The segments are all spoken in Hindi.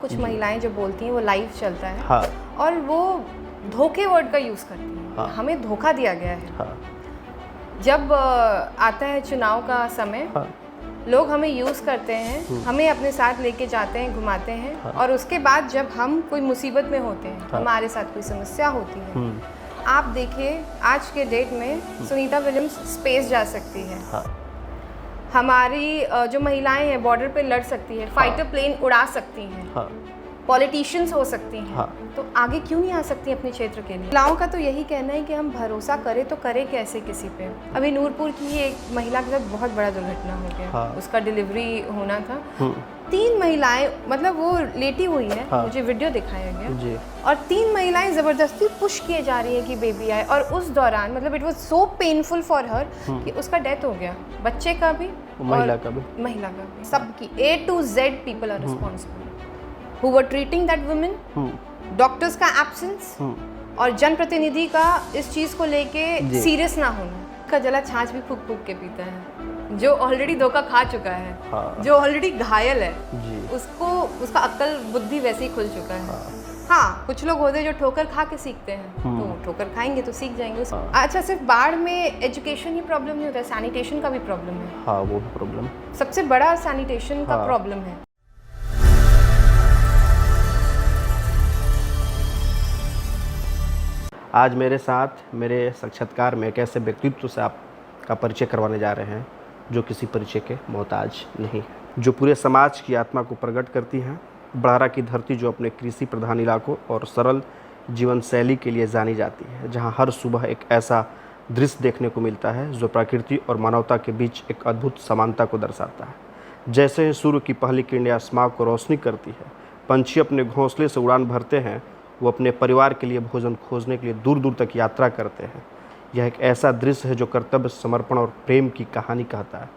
कुछ महिलाएं जो बोलती हैं वो लाइव चलता है। हाँ। और वो धोखे वर्ड का यूज़ करती हैं। हाँ। हमें धोखा दिया गया है। हाँ। जब आता है चुनाव का समय, हाँ। लोग हमें यूज़ करते हैं, हमें अपने साथ लेके जाते हैं, घुमाते हैं। हाँ। और उसके बाद जब हम कोई मुसीबत में होते हैं, हाँ। हमारे साथ कोई समस्या होती है, आप देखिए आज के डेट में सुनीता विलियम्स स्पेस जा सकती है। हाँ। हमारी जो महिलाएं हैं बॉर्डर पे लड़ सकती है, फाइटर प्लेन उड़ा सकती हैं, हाँ। पॉलिटिशियंस हो सकती हैं। हाँ। तो आगे क्यों नहीं आ सकती अपने क्षेत्र के लिए? महिलाओं का तो यही कहना है कि हम भरोसा करें तो करें कैसे किसी पे। अभी नूरपुर की एक महिला के साथ बहुत बड़ा दुर्घटना हो गया। हाँ। उसका डिलीवरी होना था। 3 महिलाएं, मतलब वो लेटी हुई है। हाँ। मुझे वीडियो दिखाया गया जी। और 3 महिलाएं ज़बरदस्ती पुश किए जा रही है कि बेबी आए। और उस दौरान मतलब it was so painful for her कि उसका डेथ हो गया, बच्चे का भी, महिला का भी, सबकी। A to Z people are responsible who were treating that women, doctors का एब्सेंस और जनप्रतिनिधि का इस चीज़ को लेके सीरियस ना होना। का जला छाछ भी फूक फूक के पीता है। जो ऑलरेडी धोखा खा चुका है, हाँ। जो ऑलरेडी घायल है, जी। उसको उसका अक्ल बुद्धि वैसे ही खुल चुका है। हाँ, कुछ लोग होते हैं जो ठोकर खा के सीखते हैं, तो ठोकर खाएंगे तो सीख जाएंगे। अच्छा, सिर्फ बाढ़ में एजुकेशन ही प्रॉब्लम नहीं होता है, सैनिटेशन का भी प्रॉब्लम है। हाँ, वो भी प्रॉब्लम, सबसे बड़ा सैनिटेशन का प्रॉब्लम है। आज मेरे साथ मेरे साक्षात्कार में एक ऐसे व्यक्तित्व से आपका परिचय करवाने जा रहे हैं जो किसी परिचय के मोहताज नहीं, जो पूरे समाज की आत्मा को प्रकट करती हैं। बड़हरा की धरती जो अपने कृषि प्रधान इलाकों और सरल जीवन शैली के लिए जानी जाती है, जहां हर सुबह एक ऐसा दृश्य देखने को मिलता है जो प्रकृति और मानवता के बीच एक अद्भुत समानता को दर्शाता है। जैसे ही सूर्य की पहली किरणें आसमान को रोशनी करती है, पंछी अपने घोंसले से उड़ान भरते हैं, वो अपने परिवार के लिए भोजन खोजने के लिए दूर दूर तक यात्रा करते हैं। यह एक ऐसा दृश्य है जो कर्तव्य, समर्पण और प्रेम की कहानी कहता है।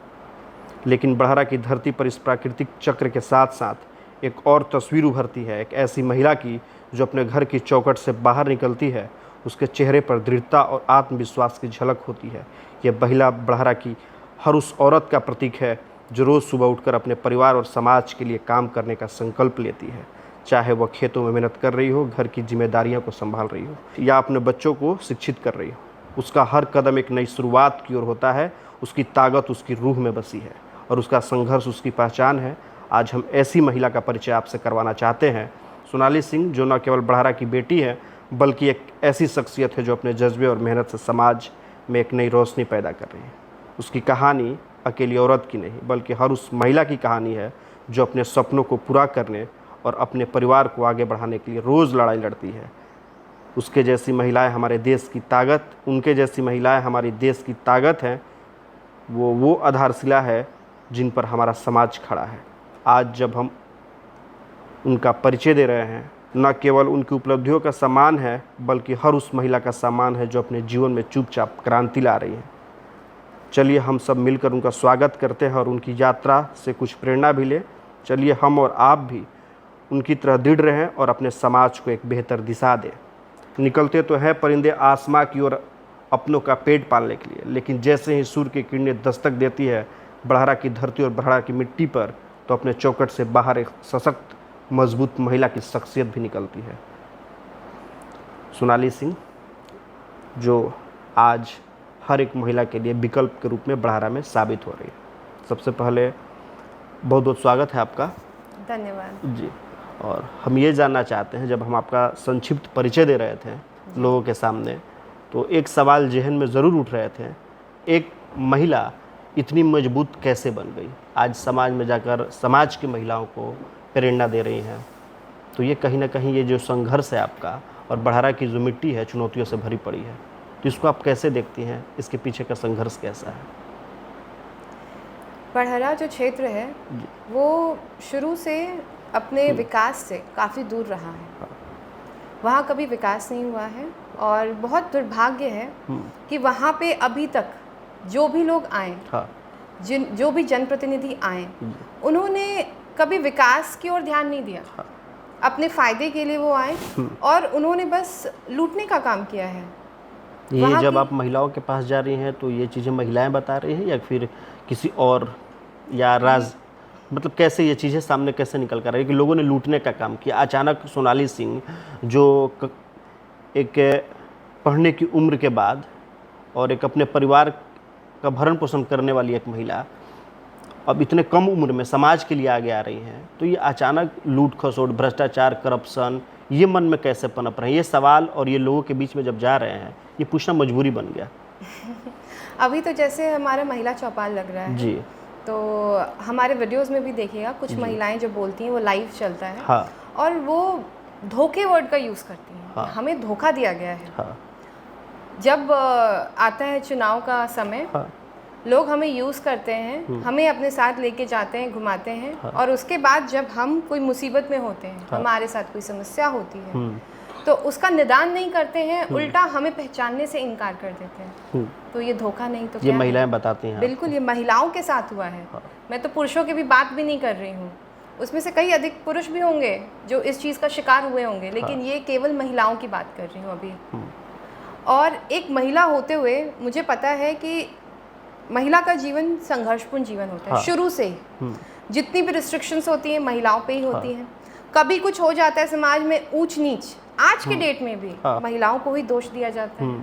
लेकिन बड़हरा की धरती पर इस प्राकृतिक चक्र के साथ साथ एक और तस्वीर उभरती है, एक ऐसी महिला की जो अपने घर की चौखट से बाहर निकलती है। उसके चेहरे पर दृढ़ता और आत्मविश्वास की झलक होती है। यह महिला बड़हरा की हर उस औरत का प्रतीक है जो रोज़ सुबह उठकर अपने परिवार और समाज के लिए काम करने का संकल्प लेती है, चाहे वह खेतों में मेहनत कर रही हो, घर की जिम्मेदारियों को संभाल रही हो या अपने बच्चों को शिक्षित कर रही हो। उसका हर कदम एक नई शुरुआत की ओर होता है। उसकी ताकत उसकी रूह में बसी है और उसका संघर्ष उसकी पहचान है। आज हम ऐसी महिला का परिचय आपसे करवाना चाहते हैं, सोनाली सिंह, जो न केवल बड़हरा की बेटी है बल्कि एक ऐसी शख्सियत है जो अपने जज्बे और मेहनत से समाज में एक नई रोशनी पैदा कर रही है। उसकी कहानी अकेली औरत की नहीं बल्कि हर उस महिला की कहानी है जो अपने सपनों को पूरा करने और अपने परिवार को आगे बढ़ाने के लिए रोज़ लड़ाई लड़ती है। उसके जैसी महिलाएं हमारे देश की ताकत, उनके जैसी महिलाएं हमारी देश की ताकत हैं। वो आधारशिला है जिन पर हमारा समाज खड़ा है। आज जब हम उनका परिचय दे रहे हैं, न केवल उनकी उपलब्धियों का सम्मान है बल्कि हर उस महिला का सम्मान है जो अपने जीवन में चुपचाप क्रांति ला रही है। चलिए हम सब मिलकर उनका स्वागत करते हैं और उनकी यात्रा से कुछ प्रेरणा भी लें। चलिए हम और आप भी उनकी तरह दृढ़ रहें और अपने समाज को एक बेहतर दिशा दें। निकलते तो हैं परिंदे आसमां की ओर अपनों का पेट पालने के लिए, लेकिन जैसे ही सूर्य की किरणें दस्तक देती है बड़हरा की धरती और बड़हरा की मिट्टी पर, तो अपने चौखट से बाहर एक सशक्त मजबूत महिला की शख्सियत भी निकलती है। सोनाली सिंह, जो आज हर एक महिला के लिए विकल्प के रूप में बड़हरा में साबित हो रही है। सबसे पहले बहुत बहुत स्वागत है आपका। धन्यवाद जी। और हम ये जानना चाहते हैं, जब हम आपका संक्षिप्त परिचय दे रहे थे लोगों के सामने, तो एक सवाल जहन में ज़रूर उठ रहे थे, एक महिला इतनी मजबूत कैसे बन गई, आज समाज में जाकर समाज की महिलाओं को प्रेरणा दे रही हैं। तो ये कहीं ना कहीं ये जो संघर्ष है आपका और बड़हरा की जो मिट्टी है चुनौतियों से भरी पड़ी है, तो इसको आप कैसे देखती हैं, इसके पीछे का संघर्ष कैसा है? बड़हरा जो क्षेत्र है वो शुरू से अपने विकास से काफ़ी दूर रहा है। वहाँ कभी विकास नहीं हुआ है और बहुत दुर्भाग्य है कि वहाँ पे अभी तक जो भी लोग आए, जो भी जनप्रतिनिधि आए, उन्होंने कभी विकास की ओर ध्यान नहीं दिया। अपने फ़ायदे के लिए वो आए और उन्होंने बस लूटने का काम किया है। ये जब आप महिलाओं के पास जा रही हैं तो ये चीज़ें महिलाएं बता रही हैं या फिर किसी और या मतलब कैसे ये चीज़ें सामने कैसे निकल कर आई कि लोगों ने लूटने का काम किया। अचानक सोनाली सिंह जो एक पढ़ने की उम्र के बाद और एक अपने परिवार का भरण पोषण करने वाली एक महिला अब इतने कम उम्र में समाज के लिए आगे आ रही हैं, तो ये अचानक लूट खसोट, भ्रष्टाचार, करप्शन ये मन में कैसे पनप रहे हैं? ये सवाल और ये लोगों के बीच में जब जा रहे हैं, ये पूछना मजबूरी बन गया। अभी तो जैसे हमारा महिला चौपाल लग रहा है जी, तो हमारे वीडियोस में भी देखिएगा कुछ महिलाएं जो बोलती हैं वो लाइव चलता है। हाँ, और वो धोखे वर्ड का यूज़ करती हैं। हाँ, हमें धोखा दिया गया है। हाँ, जब आता है चुनाव का समय, हाँ, लोग हमें यूज़ करते हैं, हमें अपने साथ लेके जाते हैं, घुमाते हैं। हाँ, और उसके बाद जब हम कोई मुसीबत में होते हैं, हमारे साथ कोई समस्या होती है, तो उसका निदान नहीं करते हैं, उल्टा हमें पहचानने से इनकार कर देते हैं। तो ये धोखा नहीं तो ये क्या है? महिलाएं बताती हैं। बिल्कुल, ये महिलाओं के साथ हुआ है। मैं तो पुरुषों की भी बात भी नहीं कर रही हूँ, उसमें से कई अधिक पुरुष भी होंगे जो इस चीज़ का शिकार हुए होंगे, लेकिन ये केवल महिलाओं की बात कर रही हूँ अभी। और एक महिला होते हुए मुझे पता है कि महिला का जीवन संघर्षपूर्ण जीवन होता है। शुरू से ही जितनी भी रिस्ट्रिक्शंस होती हैं महिलाओं पे ही होती हैं। कभी कुछ हो जाता है समाज में ऊंच नीच, आज के डेट में भी महिलाओं को ही दोष दिया जाता है।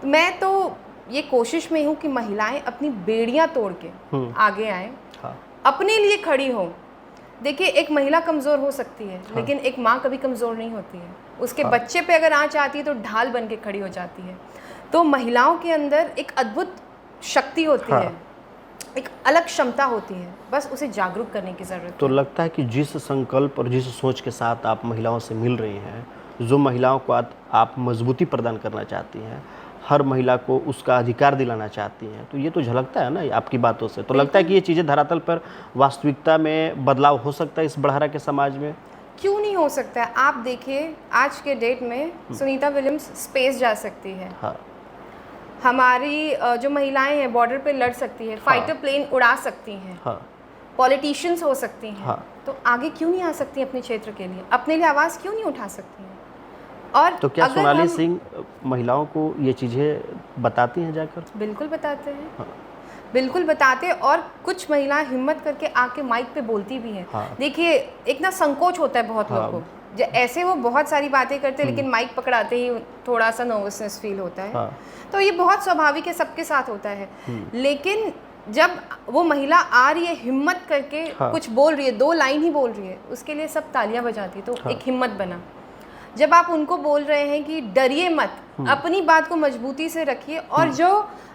तो मैं तो ये कोशिश में हूँ कि महिलाएं अपनी बेड़ियां तोड़ के आगे आएं, अपने लिए खड़ी हों। देखिए, एक महिला कमज़ोर हो सकती है, लेकिन एक माँ कभी कमज़ोर नहीं होती है। उसके बच्चे पे अगर आँच आती है तो ढाल बन के खड़ी हो जाती है। तो महिलाओं के अंदर एक अद्भुत शक्ति होती है, एक अलग क्षमता होती है, बस उसे जागरूक करने की ज़रूरत है। तो लगता है कि जिस संकल्प और जिस सोच के साथ आप महिलाओं से मिल रही हैं, जो महिलाओं को आप मजबूती प्रदान करना चाहती हैं, हर महिला को उसका अधिकार दिलाना चाहती हैं, तो ये तो झलकता है ना आपकी बातों से। तो लगता है कि ये चीज़ें धरातल पर वास्तविकता में बदलाव हो सकता है इस बड़हरा के समाज में। क्यों नहीं हो सकता है? आप देखिए, आज के डेट में सुनीता विलियम्स स्पेस जा सकती है। हमारी जो महिलाएं हैं बॉर्डर पे लड़ सकती है, फाइटर प्लेन उड़ा सकती हैं, पॉलिटिशियंस हो सकती हैं। तो आगे क्यों नहीं आ सकती अपने क्षेत्र के लिए? अपने लिए आवाज़ क्यों नहीं उठा सकती हैं? और तो क्या सोनाली सिंह महिलाओं को ये चीज़ें बताती हैं जाकर? बिल्कुल बताते हैं, बिल्कुल बताते हैं। और कुछ महिलाएं हिम्मत करके आके माइक पे बोलती भी हैं। देखिए, एक ना संकोच होता है बहुत लोगों को, ऐसे वो बहुत सारी बातें करते हैं, लेकिन माइक पकड़ाते ही थोड़ा सा नर्वसनेस फील होता है। तो ये बहुत स्वाभाविक है, सबके साथ होता है। लेकिन जब वो महिला आ रही है हिम्मत करके, कुछ बोल रही है, 2 लाइन ही बोल रही है, उसके लिए सब तालियां बजाती है। तो एक हिम्मत बना। जब आप उनको बोल रहे हैं कि डरिए मत, अपनी बात को मजबूती से रखिए, और जो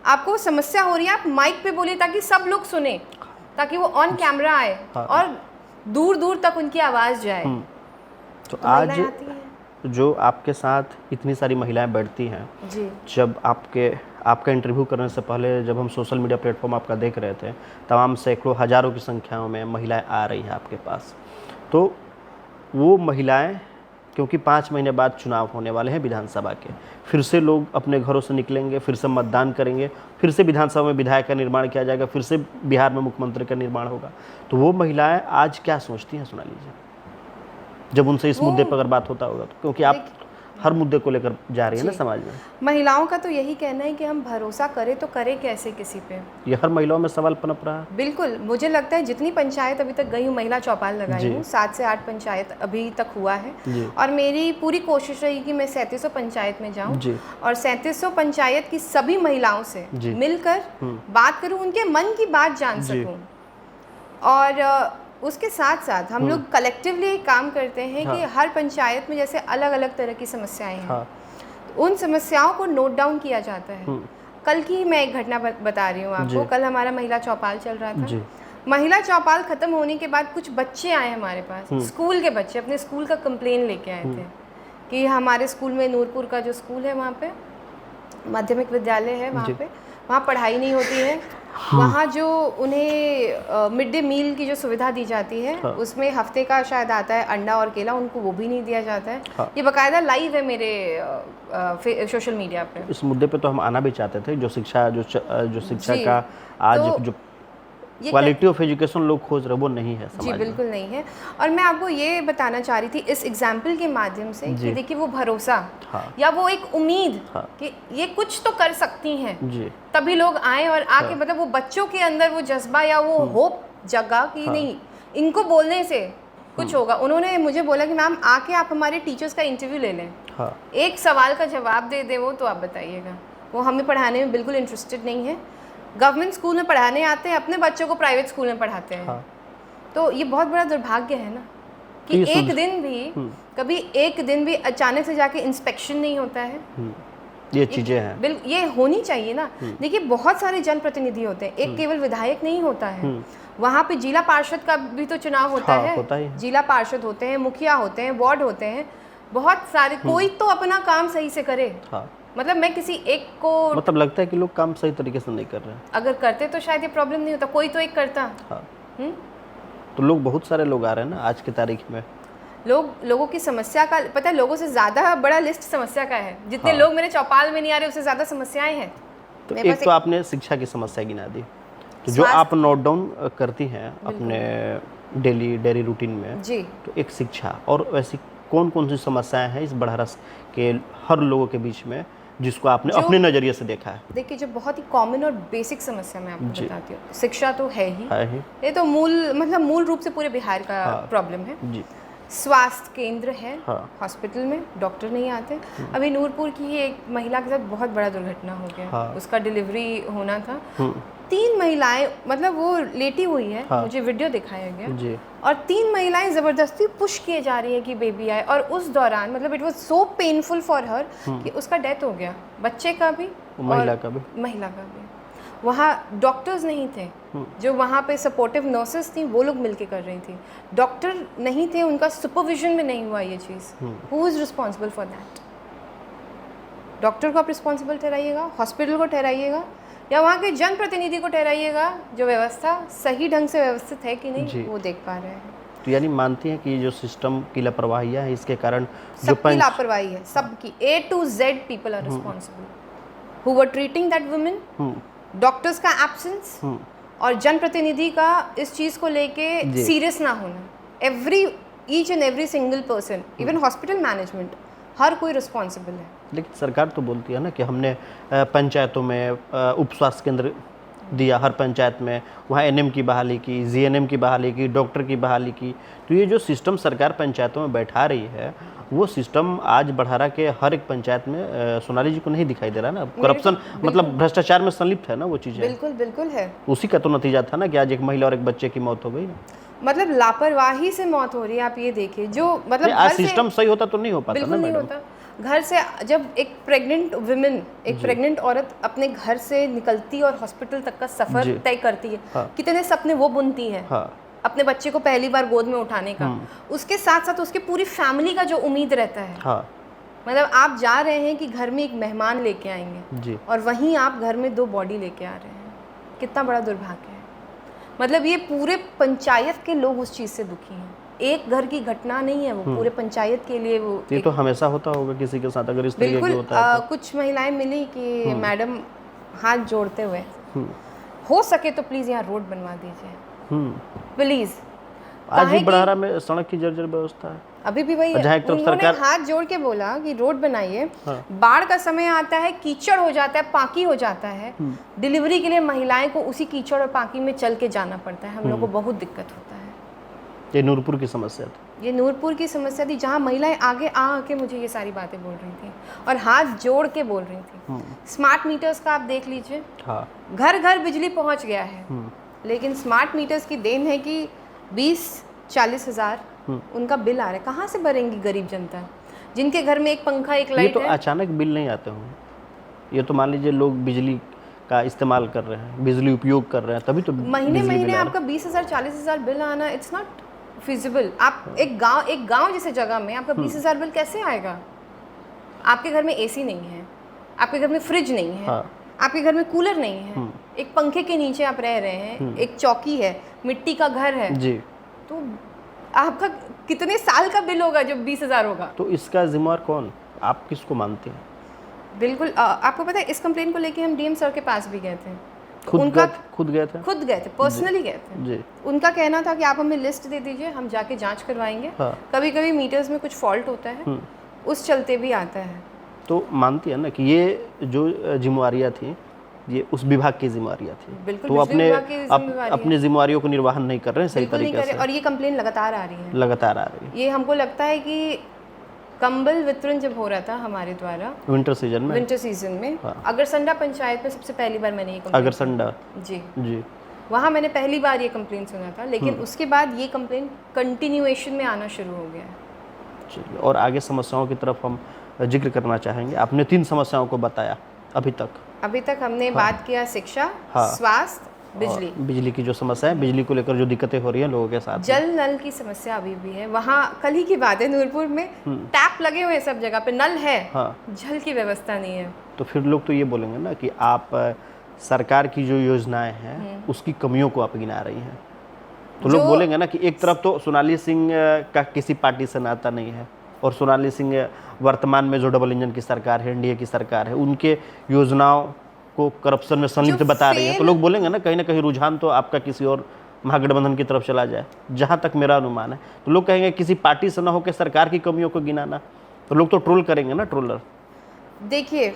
आपको समस्या हो रही है आप माइक पे बोलिए ताकि सब लोग सुने, ताकि वो ऑन कैमरा आए और दूर दूर तक उनकी आवाज़ जाए। तो आज जो आपके साथ इतनी सारी महिलाएं बैठती हैं जी, जब आपका इंटरव्यू करने से पहले जब हम सोशल मीडिया प्लेटफॉर्म आपका देख रहे थे, तमाम सैकड़ों हज़ारों की संख्याओं में महिलाएं आ रही हैं आपके पास। तो वो महिलाएं, क्योंकि 5 महीने बाद चुनाव होने वाले हैं विधानसभा के, फिर से लोग अपने घरों से निकलेंगे, फिर से मतदान करेंगे, फिर से विधानसभा में विधायक का निर्माण किया जाएगा, फिर से बिहार में मुख्यमंत्री का निर्माण होगा। तो वो महिलाएं आज क्या सोचती हैं सोनाली जी, जब उनसे इस मुद्दे पर अगर बात होता होगा तो? क्योंकि आप हर मुद्दे को लेकर जा रही है ना समाज में। महिलाओं का तो यही कहना है कि हम भरोसा करें तो करें कैसे किसी पे। ये हर महिलाओं में सवाल पनप रहा है। बिल्कुल, मुझे लगता है जितनी पंचायत अभी तक गई हूँ, महिला चौपाल लगाई हूँ, 7 से 8 पंचायत अभी तक हुआ है। और मेरी पूरी कोशिश रही कि मैं 3700 पंचायत में जाऊँ और 3700 पंचायत की सभी महिलाओं से मिलकर बात करूँ, उनके मन की बात जान सकूँ। और उसके साथ साथ हम लोग कलेक्टिवली काम करते हैं कि हर पंचायत में जैसे अलग अलग तरह की समस्याएं हैं, उन समस्याओं को नोट डाउन किया जाता है। कल की मैं एक घटना बता रही हूँ आपको। कल हमारा महिला चौपाल चल रहा था। महिला चौपाल खत्म होने के बाद कुछ बच्चे आए हमारे पास, स्कूल के बच्चे, अपने स्कूल का कंप्लेन लेके आए थे कि हमारे स्कूल में, नूरपुर का जो स्कूल है वहाँ पे माध्यमिक विद्यालय है, वहाँ पढ़ाई नहीं होती है। वहाँ जो उन्हें मिड डे मील की जो सुविधा दी जाती है, उसमें हफ्ते का शायद आता है अंडा और केला, उनको वो भी नहीं दिया जाता है। ये बाकायदा लाइव है मेरे सोशल मीडिया पे। इस मुद्दे पे तो हम आना भी चाहते थे। जो शिक्षा का आज जो क्वालिटी ऑफ एजुकेशन लोग खोज रहे वो नहीं है समाज में। बिल्कुल नहीं है। और मैं आपको ये बताना चाह रही थी इस एग्जाम्पल के माध्यम से कि देखिए, वो भरोसा या वो एक उम्मीद कि ये कुछ तो कर सकती हैं, तभी लोग आए और आके मतलब वो बच्चों के अंदर वो जज्बा या वो होप जगा कि नहीं इनको बोलने से कुछ होगा। उन्होंने मुझे बोला कि मैम आके आप हमारे टीचर्स का इंटरव्यू ले लें, एक सवाल का जवाब दे दे वो तो आप बताइएगा। वो हमें पढ़ाने में बिल्कुल इंटरेस्टेड नहीं है। गवर्नमेंट स्कूल में पढ़ाने आते हैं, अपने बच्चों को प्राइवेट स्कूल में पढ़ाते हैं। तो ये बहुत बड़ा दुर्भाग्य है ना कि एक दिन भी कभी एक दिन भी अचानक से जाके इंस्पेक्शन नहीं होता है। ये चीजें हैं, बिल्कुल ये होनी चाहिए ना। देखिए बहुत सारे जनप्रतिनिधि होते हैं, एक केवल विधायक नहीं होता है। वहाँ पे जिला पार्षद का भी तो चुनाव होता है, होता है। जिला पार्षद होते हैं, मुखिया होते हैं, वार्ड होते हैं, बहुत सारे। कोई तो अपना काम सही से करे। मतलब मैं किसी एक को मतलब लगता है कि लोग काम सही तरीके से नहीं कर रहे हैं। अगर करते तो शायद ये प्रॉब्लम नहीं होता, कोई तो एक करता। तो लोग बहुत सारे लोग आ रहे हैं ना आज की तारीख में। लोगों की समस्या का पता है, लोगों से ज़्यादा बड़ा लिस्ट समस्या का है। जितने लोग मेरे चौपाल में नहीं आ रहे उससे ज़्यादा समस्याएं हैं। तो एक तो आपने शिक्षा की समस्या गिना दी, तो जो आप नोट डाउन करती हैं अपने डेली रूटीन में जी, तो एक शिक्षा और ऐसी कौन कौन सी समस्याएं हैं इस बड़हरा के हर लोगों के बीच में जिसको आपने अपने नज़रिए से देखा है? देखिए जो बहुत ही कॉमन और बेसिक समस्या मैं आपको बताती हूँ, शिक्षा तो है ही। ये तो मूल रूप से पूरे बिहार का प्रॉब्लम है जी। स्वास्थ्य केंद्र है, हॉस्पिटल में डॉक्टर नहीं आते। अभी नूरपुर की ही एक महिला के साथ बहुत बड़ा दुर्घटना हो गया। उसका डिलीवरी होना था, 3 महिलाएं मतलब वो लेटी हुई है, मुझे वीडियो दिखाया गया जी। और 3 महिलाएं जबरदस्ती पुश किए जा रही है कि बेबी आए, और उस दौरान मतलब it was so painful for her कि उसका डेथ हो गया, बच्चे का भी महिला का भी। वहाँ डॉक्टर्स नहीं थे, जो वहाँ पे सपोर्टिव नर्सेस थी वो लोग मिलके कर रही थी। डॉक्टर नहीं थे, उनका सुपरविजन में नहीं हुआ ये चीज़। Who is responsible for that? Doctor को आप रिस्पॉन्सिबल ठहराइएगा, हॉस्पिटल को ठहराइएगा, या वहाँ के जनप्रतिनिधि को ठहराइएगा जो व्यवस्था सही ढंग से व्यवस्थित है कि नहीं वो देख पा रहे हैं। तो यानी मानती हैं कि ये जो सिस्टम की लापरवाही है इसके कारण सबकी लापरवाही है, सबकी A to Z people are responsible who were treating that women. Doctors का एब्सेंस और जनप्रतिनिधि का इस चीज़ को लेके सीरियस ना होना। Each and every single person, even hospital management, हर कोई रिस्पॉन्सिबल है। लेकिन सरकार तो बोलती है ना कि हमने पंचायतों में उप स्वास्थ्य केंद्र दिया, हर पंचायत में वहाँ NM की बहाली की, GNM की बहाली की, डॉक्टर की बहाली की। तो ये जो सिस्टम सरकार पंचायतों में बैठा रही है वो सिस्टम आज बड़हरा के हर एक पंचायत में सोनाली जी को नहीं दिखाई दे रहा ना। करप्शन मतलब भ्रष्टाचार में संलिप्त है ना वो चीज़ें। बिल्कुल है। उसी का तो नतीजा था ना कि आज एक महिला और एक बच्चे की मौत हो गई ना। मतलब लापरवाही से मौत हो रही है। आप ये देखिए जो मतलब आज सिस्टम सही होता तो नहीं हो पाता ना नहीं होता। घर से जब एक प्रेग्नेंट वुमेन, एक प्रेग्नेंट औरत अपने घर से निकलती और हॉस्पिटल तक का सफर तय करती है, कितने सपने वो बुनती है अपने बच्चे को पहली बार गोद में उठाने का। उसके साथ साथ उसकी पूरी फैमिली का जो उम्मीद रहता है, मतलब आप जा रहे हैं कि घर में एक मेहमान लेके आएंगे और वहीं आप घर में 2 बॉडी लेके आ रहे हैं। कितना बड़ा दुर्भाग्य है। मतलब ये पूरे पंचायत के लोग उस चीज़ से दुखी हैं। एक घर की घटना नहीं है, वो पूरे पंचायत के लिए वो ये तो हमेशा होता होगा किसी के साथ अगर इस तरीके की होता है तो। कुछ महिलाएं मिली कि मैडम हाथ जोड़ते हुए, हो सके तो प्लीज़ यहाँ रोड बनवा दीजिए प्लीज़। आज भी बड़हरा में सड़क की जर्जर व्यवस्था है, अभी भी वही है। उन्होंने हाथ जोड़ के बोला कि रोड बनाइए। बाढ़ का समय आता है, कीचड़ हो जाता है, पाकी हो जाता है, डिलीवरी के लिए महिलाएं को उसी कीचड़ और पाकी में चल के जाना पड़ता है। हम लोग को बहुत दिक्कत होता है। ये नूरपुर की समस्या थी, ये नूरपुर की समस्या थी जहाँ महिलाएं आगे आके मुझे ये सारी बातें बोल रही थी और हाथ जोड़ के बोल रही थी। स्मार्ट मीटर्स का आप देख लीजिए, घर घर बिजली पहुँच गया है, लेकिन स्मार्ट मीटर्स की देन है कि 20-40 हज़ार उनका बिल आ रहा है। कहाँ से भरेंगी गरीब जनता, जिनके घर में एक पंखा एक लाइट है? ये तो अचानक बिल नहीं आते होंगे। ये तो मान लीजिए लोग बिजली का इस्तेमाल कर रहे हैं, बिजली उपयोग कर रहे हैं, तभी तो महीने आपका 20,000 40,000 बिल आना, इट्स नॉट फिजिबल। आप एक गांव जैसे जगह में आपका 20,000 बिल कैसे आएगा? आपके घर में AC नहीं है, आपके घर में फ्रिज नहीं है, आपके घर में कूलर नहीं है, एक पंखे के नीचे आप रह रहे हैं, एक चौकी है, मिट्टी का घर है जी, तो आपका कितने साल का बिल होगा जब 20,000 होगा? तो इसका जिम्मेवार कौन? आप किसको मानते हैं? बिल्कुल आपको पता है इस कंप्लेन को लेके हम DM सर के पास भी गए थे। खुद गए थे पर्सनली गए थे जी। उनका कहना था कि आप हमें लिस्ट दे दीजिए, हम जाके जांच करवाएंगे। कभी कभी मीटर्स में कुछ फॉल्ट होता है, उस चलते भी आता है। तो मानती है ना कि ये जो जिम्मेवारियाँ थी ये उस विभाग की जिम्मेवारियां थी, बिल्कुल तो वो बिजली विभाग की जिम्मेवारी है। अपनी जिम्मेवारियों को निर्वहन नहीं कर रहे हैं सही बिल्कुल नहीं तरीके कर से, रहे, और ये कंप्लेन लगातार आ रही है, लगातार आ रही है। ये हमको लगता है कि कंबल वितरण जब हो रहा था हमारे द्वारा विंटर सीजन में, विंटर सीजन में, हाँ। अगरसंडा पंचायत में सबसे पहली बार मैंने ये complaint अगरसंडा, जी जी, वहाँ मैंने पहली बार ये कंप्लेन सुना था, लेकिन उसके बाद ये कंप्लेन कंटिन्यूएशन में आना शुरू हो गया है। चलिए, और आगे समस्याओं की तरफ हम जिक्र करना चाहेंगे। आपने 3 समस्याओं को बताया अभी तक हमने बात किया शिक्षा, हाँ। स्वास्थ्य, बिजली। बिजली की जो समस्या है, बिजली को लेकर जो दिक्कतें हो रही हैं लोगों के साथ, जल नल की समस्या अभी भी है। वहाँ कल ही की बात है, नूरपुर में टैप लगे हुए हैं, सब जगह पे नल है, हाँ। जल की व्यवस्था नहीं है। तो फिर लोग तो ये बोलेंगे ना कि आप सरकार की जो योजनाएं हैं उसकी कमियों को आप गिना रही हैं, तो लोग बोलेंगे ना कि एक तरफ तो सोनाली सिंह का किसी पार्टी से नाता नहीं है, और सोनाली सिंह वर्तमान में जो डबल इंजन की सरकार है, एनडीए की सरकार है, उनके योजनाओं को करप्शन में संलिप्त बता रही है, तो लोग बोलेंगे ना कहीं रुझान तो आपका किसी और महागठबंधन की तरफ चला जाए, जहाँ तक मेरा अनुमान है। तो लोग कहेंगे किसी पार्टी से ना होकर सरकार की कमियों को गिनाना, तो लोग तो ट्रोल करेंगे ना, ट्रोलर। देखिए,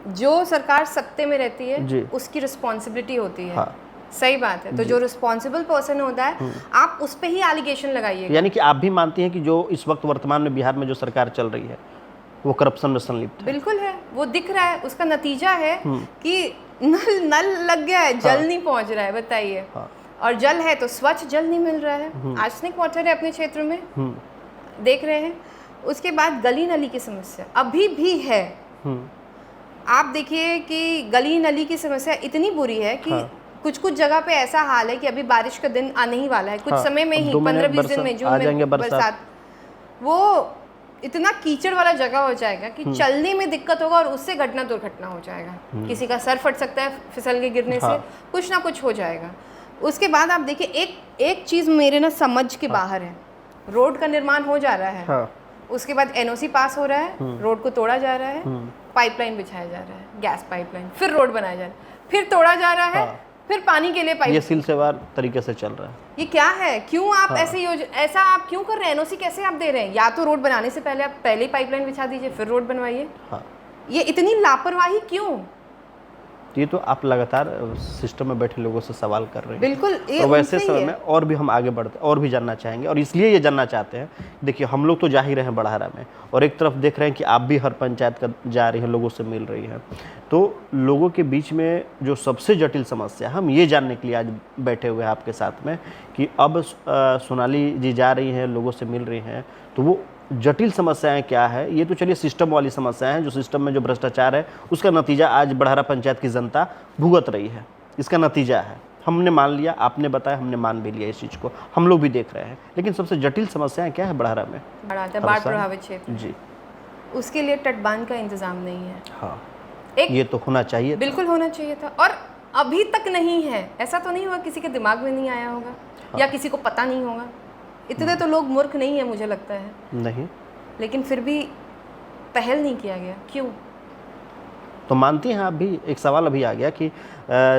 जो सरकार सत्ते में रहती है जी। उसकी रिस्पॉन्सिबिलिटी होती है, हाँ। सही बात है। तो जो रिस्पॉन्सिबल पर्सन होता है, आप उस पे ही एलिगेशन लगाइए। यानी कि आप भी मानती हैं कि जो इस वक्त वर्तमान में बिहार में जो सरकार चल रही है वो करप्शन में संलिप्त है? बिल्कुल है, वो दिख रहा है, उसका नतीजा है कि नल लग गया है, जल नहीं पहुंच रहा है, बताइए। और जल है तो स्वच्छ जल नहीं मिल रहा है, आर्सेनिक वाटर है अपने क्षेत्र में, देख रहे हैं। उसके बाद गली नली की समस्या अभी भी है। आप देखिए कि गली नली की समस्या इतनी बुरी है कि कुछ जगह पे ऐसा हाल है कि अभी बारिश का दिन आने ही वाला है, कुछ समय में ही 15-20 दिन में, जून में बरसात, वो इतना कीचड़ वाला जगह हो जाएगा कि चलने में दिक्कत होगा, और उससे घटना दुर्घटना हो जाएगा। किसी का सर फट सकता है फिसल के गिरने से, कुछ ना कुछ हो जाएगा। उसके बाद आप देखिए, एक चीज़ मेरे ना समझ के बाहर है। रोड का निर्माण हो जा रहा है, उसके बाद एनओसी पास हो रहा है, रोड को तोड़ा जा रहा है, पाइपलाइन बिछाया जा रहा है, गैस पाइपलाइन, फिर रोड बनाया जा रहा है, फिर तोड़ा जा रहा है, फिर पानी के लिए पाइप। ये सिलसिलेवार तरीके से चल रहा है। ये क्या है? क्यों आप ऐसा आप क्यों कर रहे हैं? एनओसी कैसे आप दे रहे हैं? या तो रोड बनाने से पहले आप पहले ही पाइपलाइन बिछा दीजिए, फिर रोड बनवाइए। ये इतनी लापरवाही क्यों? ये तो आप लगातार सिस्टम में बैठे लोगों से सवाल कर रहे हैं। बिल्कुल। और वैसे समय में और भी हम आगे बढ़ते और भी जानना चाहेंगे, और इसलिए ये जानना चाहते हैं। देखिए, हम लोग तो जा ही रहे हैं बढ़ारा में, और एक तरफ देख रहे हैं कि आप भी हर पंचायत का जा रही हैं, लोगों से मिल रही हैं। तो लोगों के बीच में जो सबसे जटिल समस्या, हम ये जानने के लिए आज बैठे हुए हैं आपके साथ में कि अब सोनाली जी जा रही हैं, लोगों से मिल रही हैं, तो वो जटिल समस्याएं क्या है? ये तो चलिए सिस्टम वाली समस्याएं हैं, जो सिस्टम में जो भ्रष्टाचार है उसका नतीजा आज बढ़ारा पंचायत की जनता भुगत रही है, इसका नतीजा है। हमने मान लिया, आपने बताया, हमने मान भी लिया इस चीज़ को, हम लोग भी देख रहे हैं। लेकिन सबसे जटिल समस्याएं क्या है बढ़ारा में? बाढ़ प्रभावित क्षेत्र जी, उसके लिए तटबांध का इंतजाम नहीं है। हाँ, ये तो होना चाहिए, बिल्कुल होना चाहिए था, और अभी तक नहीं है। ऐसा तो नहीं हुआ किसी के दिमाग में नहीं आया होगा, या किसी को पता नहीं होगा। इतने तो लोग मूर्ख नहीं है, मुझे लगता है नहीं, लेकिन फिर भी पहल नहीं किया गया, क्यों? तो मानती हैं आप भी? एक सवाल अभी आ गया कि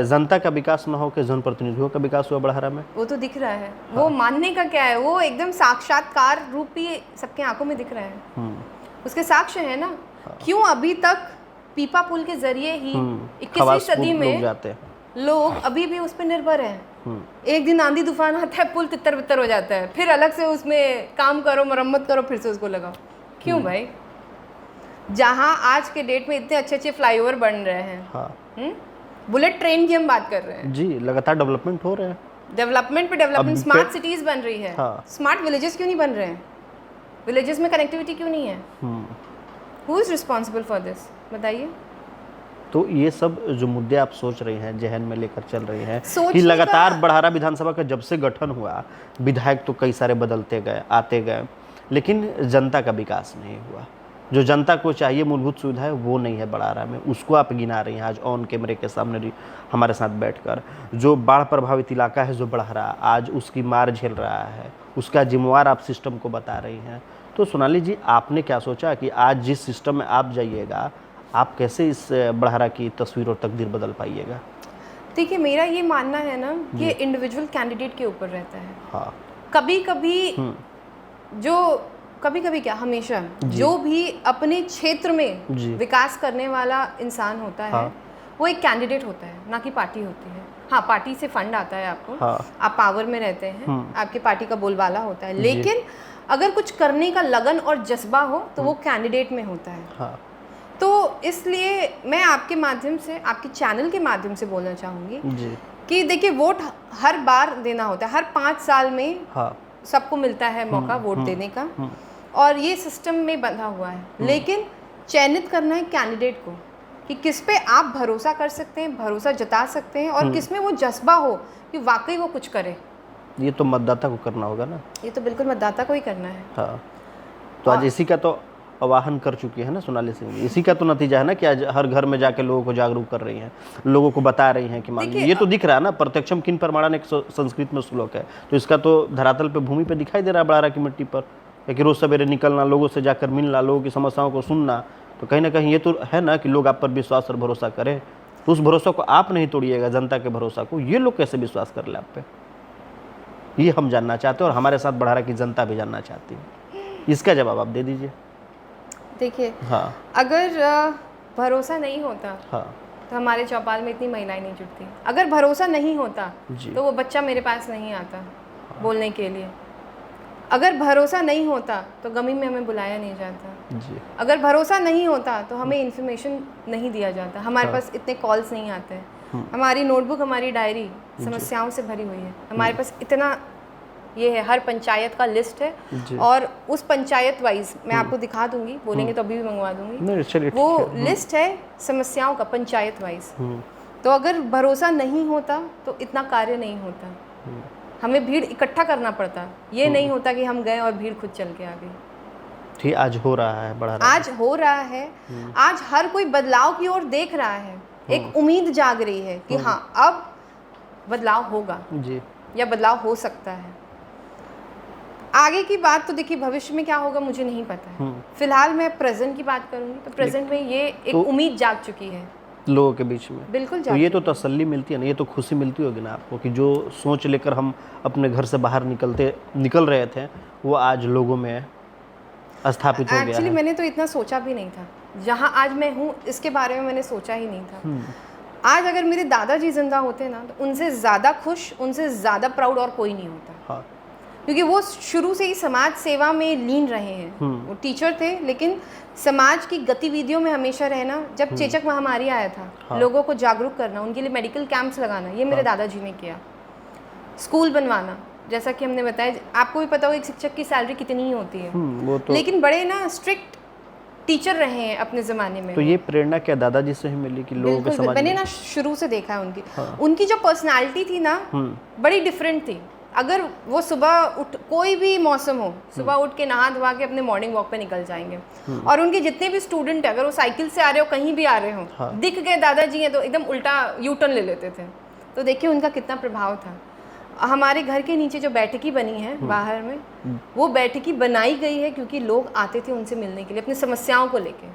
जनता का विकास न हो के जनप्रतिनिधियों का विकास हुआ बढ़ारा में। वो तो दिख रहा है। वो मानने का क्या है? वो एकदम साक्षात्कार रूप ही सबके आंखों में दिख रहा है। उसके साक्ष्य है ना। क्यों अभी तक पीपा पुल के जरिए ही 21वीं सदी में लोग अभी भी उस पर निर्भर हैं? एक दिन आंधी तूफान आता है, पुल तितर बितर हो जाता है, फिर अलग से उसमें काम करो, मरम्मत करो, फिर से उसको लगाओ। क्यों भाई? जहाँ आज के डेट में इतने अच्छे फ्लाईओवर बन रहे हैं, बुलेट ट्रेन की हम बात कर रहे हैं जी, लगातार डेवलपमेंट हो रहे हैं, डेवलपमेंट पे डेवलपमेंट, स्मार्ट सिटीज बन रही है। स्मार्ट विलेजेस क्यों नहीं बन रहे हैं? विलेजेस में कनेक्टिविटी क्यों नहीं है? Who is responsible for this, बताइए। तो ये सब जो मुद्दे आप सोच रही हैं, जहन में लेकर चल रही हैं कि लगातार बढ़ारा विधानसभा का जब से गठन हुआ, विधायक तो कई सारे बदलते गए, आते गए, लेकिन जनता का विकास नहीं हुआ। जो जनता को चाहिए मूलभूत सुविधा है वो नहीं है बढ़ारा में, उसको आप गिना रही हैं आज ऑन कैमरे के सामने हमारे साथ बैठकर। जो बाढ़ प्रभावित इलाका है जो बढ़ारा, आज उसकी मार झेल रहा है, उसका जिम्मेवार आप सिस्टम को बता रही हैं। तो सोनाली जी, आपने क्या सोचा कि आज जिस सिस्टम में आप जाइएगा, आप कैसे इस बढ़ारा की तस्वीर और तकदीर बदल पाइएगा? देखिए, मेरा ये मानना है ना कि इंडिविजुअल कैंडिडेट के ऊपर रहता है। हाँ, कभी कभी क्या, हमेशा जो भी अपने क्षेत्र में विकास करने वाला इंसान होता है, वो एक कैंडिडेट होता है, ना कि पार्टी होती है। हाँ, पार्टी से फंड आता है आपको, हाँ। आप पावर में रहते हैं, आपकी पार्टी का बोलबाला होता है, लेकिन अगर कुछ करने का लगन और जज्बा हो तो वो कैंडिडेट में होता है। हाँ। तो इसलिए मैं आपके माध्यम से, आपके चैनल के माध्यम से बोलना चाहूँगी जी। कि देखिए, वोट हर बार देना होता है, हर 5 साल में हाँ। सबको मिलता है मौका वोट देने का, और ये सिस्टम में बंधा हुआ है। लेकिन चयनित करना है कैंडिडेट को कि किस पे आप भरोसा कर सकते हैं, भरोसा जता सकते हैं, और किस में वो जज्बा हो कि वाकई वो कुछ करे। ये तो मतदाता को करना होगा ना। ये तो बिल्कुल मतदाता को ही करना है। हाँ। तो आज इसी का तो आवाहन कर चुकी है ना सोनाली सिंह जी। इसी का तो नतीजा है ना कि आज हर घर में जाके लोगों को जागरूक कर रही हैं, लोगों को बता रही हैं कि मान लीजिए, ये तो दिख रहा है ना, प्रत्यक्षम किन प्रमाणम एक संस्कृत में श्लोक है, तो इसका तो धरातल पे, भूमि पे दिखाई दे रहा है बड़ारा की मिट्टी पर, कि रोज सवेरे निकलना, लोगों से जाकर मिलना, लोगों की समस्याओं को सुनना, तो कहीं ना कहीं ये तो है ना कि लोग आप पर विश्वास और भरोसा करें। तो उस भरोसा को आप नहीं तोड़िएगा, जनता के भरोसा को, ये लोग कैसे विश्वास कर ले आप पे, ये हम जानना चाहते हैं, और हमारे साथ बड़ारा की जनता भी जानना चाहती है। इसका जवाब आप दे दीजिए। देखिए, हाँ। अगर भरोसा नहीं होता, हाँ, तो हमारे चौपाल में इतनी महिलाएं नहीं जुड़ती। अगर भरोसा नहीं होता जी। तो वो बच्चा मेरे पास नहीं आता बोलने के लिए। अगर भरोसा नहीं होता तो गमी में हमें बुलाया नहीं जाता जी। अगर भरोसा नहीं होता तो हमें इन्फॉर्मेशन नहीं दिया जाता, हमारे पास इतने कॉल्स नहीं आते हैं, हमारी नोटबुक, हमारी डायरी समस्याओं से भरी हुई है, हमारे पास इतना ये है, हर पंचायत का लिस्ट है, और उस पंचायत वाइज मैं आपको दिखा दूंगी, बोलेंगे तो अभी भी मंगवा दूंगी, वो लिस्ट है समस्याओं का पंचायत वाइज। तो अगर भरोसा नहीं होता तो इतना कार्य नहीं होता, हमें भीड़ इकट्ठा करना पड़ता, ये नहीं होता कि हम गए और भीड़ खुद चल के आ गई। ठीक, आज हो रहा है, बढ़ा रहा है। आज हो रहा है, आज हर कोई बदलाव की ओर देख रहा है, एक उम्मीद जाग रही है कि हाँ, अब बदलाव होगा जी, या बदलाव हो सकता है। आगे की बात तो देखिए, भविष्य में क्या होगा मुझे नहीं पता है, फिलहाल मैं प्रेजेंट की बात करूंगी, तो प्रेजेंट में ये एक उम्मीद जाग चुकी है लोगों के बीच में। बिल्कुल तो ये तो तसल्ली मिलती है ना, ये तो खुशी मिलती होगी ना आपको कि जो सोच लेकर हम अपने घर से बाहर निकल रहे थे, वो आज लोगों में स्थापित हो गया है। एक्चुअली मैंने तो इतना सोचा भी नहीं था, जहाँ आज मैं हूँ इसके बारे में मैंने सोचा ही नहीं था। आज अगर मेरे दादाजी जिंदा होते ना, तो उनसे ज़्यादा खुश, उनसे ज़्यादा प्राउड और कोई नहीं होता। हाँ। क्योंकि वो शुरू से ही समाज सेवा में लीन रहे हैं। वो टीचर थे, लेकिन समाज की गतिविधियों में हमेशा रहना। जब चेचक महामारी आया था, हाँ। लोगों को जागरूक करना, उनके लिए मेडिकल कैंप्स लगाना, ये मेरे दादाजी ने किया। स्कूल बनवाना, जैसा कि हमने बताया, आपको भी पता हो एक शिक्षक की सैलरी कितनी ही होती है, वो तो, लेकिन बड़े ना स्ट्रिक्ट टीचर रहे हैं अपने ज़माने में। तो ये प्रेरणा क्या दादाजी से ही मिली कि लोगों के समाज मैंने में? ना शुरू से देखा है उनकी जो पर्सनालिटी थी ना, बड़ी डिफरेंट थी। अगर वो सुबह उठ, कोई भी मौसम हो, सुबह उठ के नहा धोवा के अपने मॉर्निंग वॉक पे निकल जाएंगे, और उनके जितने भी स्टूडेंट है, अगर वो साइकिल से आ रहे हो, कहीं भी आ रहे हो, हाँ। दिख गए दादाजी हैं, तो एकदम उल्टा यू टर्न ले लेते थे। तो देखिए उनका कितना प्रभाव था। हमारे घर के नीचे जो बैठकी बनी है बाहर में, वो बैठकी बनाई गई है क्योंकि लोग आते थे उनसे मिलने के लिए, अपनी समस्याओं को लेके,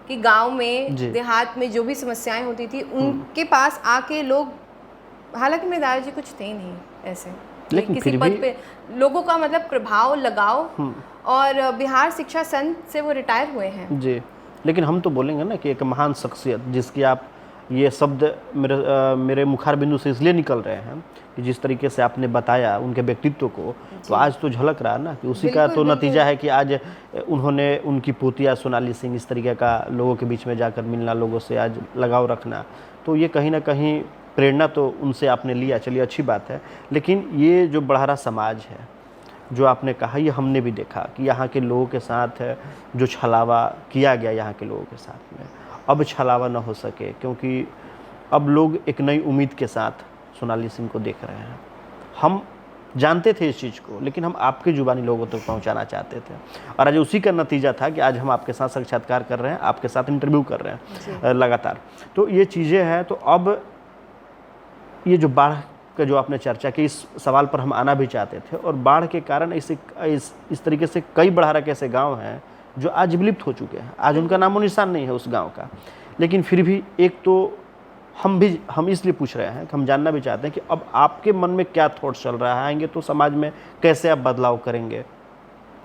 कि गांव में, देहात में जो भी समस्याएं होती थी, उनके पास आके लोग, हालांकि मेरे दादाजी कुछ थे नहीं ऐसे, लेकिन किसी पद पे लोगों का मतलब प्रभाव लगाओ, और बिहार शिक्षा संघ से वो रिटायर हुए हैं जी। लेकिन हम तो बोलेंगे ना कि एक महान शख्सियत, जिसकी आप ये शब्द मेरे मुखार बिंदु से इसलिए निकल रहे हैं कि जिस तरीके से आपने बताया उनके व्यक्तित्व को, तो आज तो झलक रहा है ना कि उसी का तो नतीजा है कि आज उन्होंने, उनकी पोतिया सोनाली सिंह इस तरीके का लोगों के बीच में जाकर मिलना, लोगों से आज लगाव रखना, तो ये कहीं ना कहीं प्रेरणा तो उनसे आपने लिया, चलिए अच्छी बात है। लेकिन ये जो बड़ारा समाज है, जो आपने कहा, ये हमने भी देखा कि यहाँ के लोगों के साथ जो छलावा किया गया यहाँ के लोगों के साथ में, अब छलावा न हो सके, क्योंकि अब लोग एक नई उम्मीद के साथ सोनाली सिंह को देख रहे हैं। हम जानते थे इस चीज़ को, लेकिन हम आपके जुबानी लोगों तक पहुंचाना चाहते थे, और आज उसी का नतीजा था कि आज हम आपके साथ साक्षात्कार कर रहे हैं, आपके साथ इंटरव्यू कर रहे हैं लगातार। तो ये चीज़ें हैं। तो अब ये जो बाढ़ का जो आपने चर्चा की, इस सवाल पर हम आना भी चाहते थे, और बाढ़ के कारण इस तरीके से कई बड़ारा के ऐसे गाँव हैं जो आज विलुप्त हो चुके हैं, आज उनका नामो निशान नहीं है उस गाँव का। लेकिन फिर भी एक तो हम इसलिए पूछ रहे हैं कि हम जानना भी चाहते हैं कि अब आपके मन में क्या थॉट चल रहा है, आएंगे तो समाज में कैसे आप बदलाव करेंगे,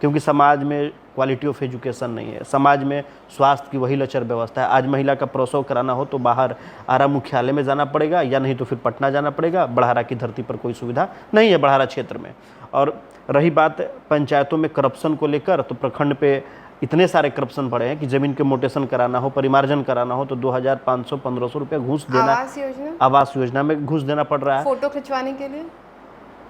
क्योंकि समाज में क्वालिटी ऑफ एजुकेशन नहीं है, समाज में स्वास्थ्य की वही लचर व्यवस्था है। आज महिला का प्रसव कराना हो तो बाहर आरा मुख्यालय में जाना पड़ेगा, या नहीं तो फिर पटना जाना पड़ेगा। बढ़ारा की धरती पर कोई सुविधा नहीं है बढ़ारा क्षेत्र में। और रही बात पंचायतों में करप्शन को लेकर, तो प्रखंड पे इतने सारे करप्शन पड़े हैं कि जमीन के मोटेशन कराना हो, परिमार्जन कराना हो तो 2500-1500 रुपये घूस देना। आवास योजना में घूस देना पड़ रहा है। फोटो खिंचवाने के लिए